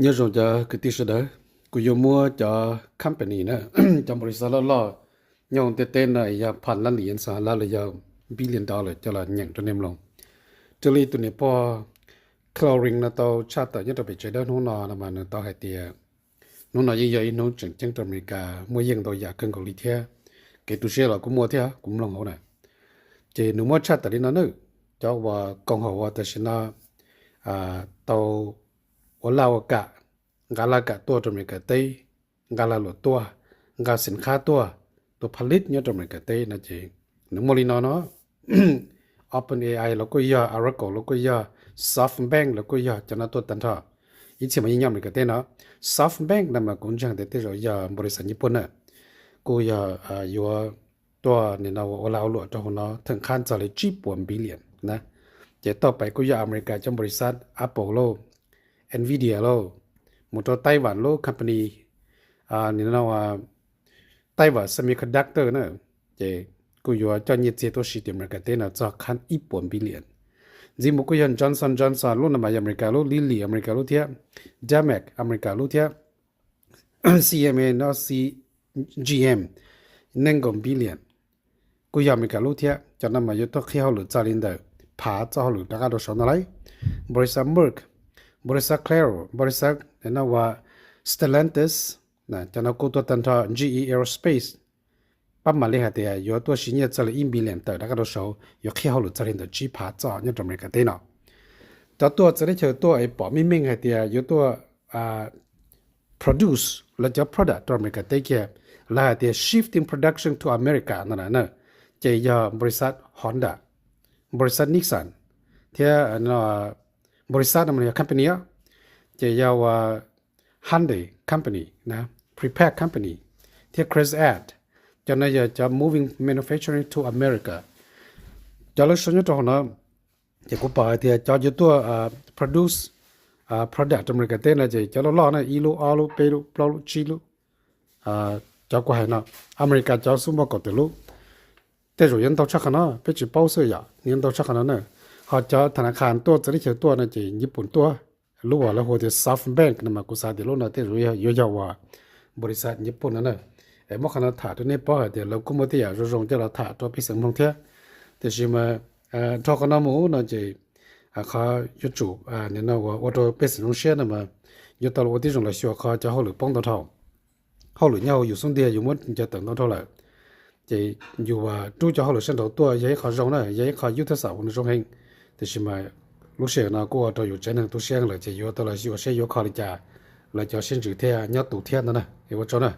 nhớ rồi giờ cái tí đóกูอยู่มัวจะ company นะ จะบริษัทละล่อยองเต้นๆน่ะอย่าพันล้านเหรียญสหรัฐเลยอย่าบิลเลียนดอลลาร์จะละหยังตัวนี้ลงจะเลยตัวนี้พอ clearing นะตัวชาติยังต้องไปเจอได้นู้นนะมันตัวให้เตียนู้นน่ะเยอะๆนู้นจังๆตัวอเมริกามัวยังตัวอยากขึ้นของลิเทียเกตุเชียละกูมัวเทียกูลงเอาน่ะเจนู้นมัวชาติตัวนี้นะเนอะเจ้าว่ากองหัวว่าแต่ชนะตัวว่าเรากะกาลากะตัวตัวเมกะเตกาลาหลดตัวกาสินค้าตัวผลิตเนี่ยตัวเมกะเตนะเจนึกมอลินอเนาะ OpenAI แล้วก็ยา Oracle แล้วก็ยา SoftBank แล้วก็ยาจนะตัวตันทออีสิมันยังเมกะเตเนาะ SoftBank นำมากุนจังเตเตเรายาบริษัทญี่ปุ่นน่ะกูยาอยู่ตัวเนี่ยเราเราหลวดตัวเนาะถึงขั้นจะเลยจีบ1 billion นะเจต่อไปกูยาอเมริกาจังบริษัท Apple Nvidia โลหมดตัวไต้หวันโลคัมพานีนี่นะว่าไต้หวัน semiconductor นะเจกูอยู่จอนี่เจตัวสิติอเมริกาเตนะจะคันอีปอนบิลเลียนจิมุกุยัน Johnson โลนะมาอเมริกาโล Lilly อเมริกาโลเทีย Damac อเมริกาโลเทีย CMA นะ CGM 1บิลเลียนกูอยู่อเมริกาโลเทียจะนำมาอยู่ตัวเขียวหรือจารินเดอร์ผาจะหรือดักดอสอนอะไรบริษัท Merck บริษัท Claro บริษัทนะว่า Stellantis นะจะนักตัวตันทอ GE Aerospace ปั๊มมาเลยฮะเดียอยู่ตัวชิ้นเนี่ยจะเลย1 billion แต่ดักดอสอยู่เขียวหรือจารินเดอร์จีผาจะเนี่ยอเมริกาเตเนาะแต่ตัวจะได้เจอตัวไอ้ปอมิมิงฮะเดียอยู่ตัวproduce แล้วจะ product ตัวอเมริกาเตเกียแล้วฮะเดีย shifting production to America นั่นน่ะเนอะจะยาบริษัท Honda บริษัท Nissan เทียบริษัทอเมริกา company จะยาวว่า Hyundai company นะ Prepare company เทีย CRESAD จะน่าจะ moving manufacturing to America จะเราสนใจตรงนั้นจะกูบอกเทียจะอยู่ตัวproduce product อเมริกาเต้นนะจะเราล้อนะอีลูอาลูเปรูปลาลูชิลูจะกูให้นะอเมริกาจะสุ่มบอกตัวลูแต่รู้ยังต้องชักนะไปจีบเป้าเสียยังต้องชักนะเนี่ยเขาจะธนาคารตัวจะได้เจอตัวนะจีญี่ปุ่นตัวรู้ว่าแล้วหัวที่ SoftBank นั่นมากุศลเดี๋ยวนะที่รู้ยาวว่าบริษัทญี่ปุ่นนั่นน่ะไอ้เมื่อขณะถ่ายตัวนี้ป้อเดี๋ยวเราก็ไม่ได้อยากจะเราถ่ายตัวพิเศษบางทีแต่ชิมาทอกันน้ำมูนะจีเขายุจูเนี่ยนะว่าตัวพิเศษลงเชื่อนะมาอยู่ตลอดที่เราชัวเขาจะเขาหรือป้องตัวเท่าเขาหรือเนี่ยอยู่ส่วนเดียวอยู่มันจะตั้งตัวเท่าไหร่จีอยู่ว่าดูจะเขาหรือเส้นตัวยัยเขาจงนะยัยเขายุทธศาสตร์ในช่วงแห่งแต่ชิมาลูกเสือนะกูตัวอยู่ใจหนึ่งตัวเสียงเลยจะอยู่ตัวละอยู่เสียอยู่คอลิจ่าเลยจะเส้นจืดเทียนยอดตูเทียนนั่นนะเห็นว่าจนนะ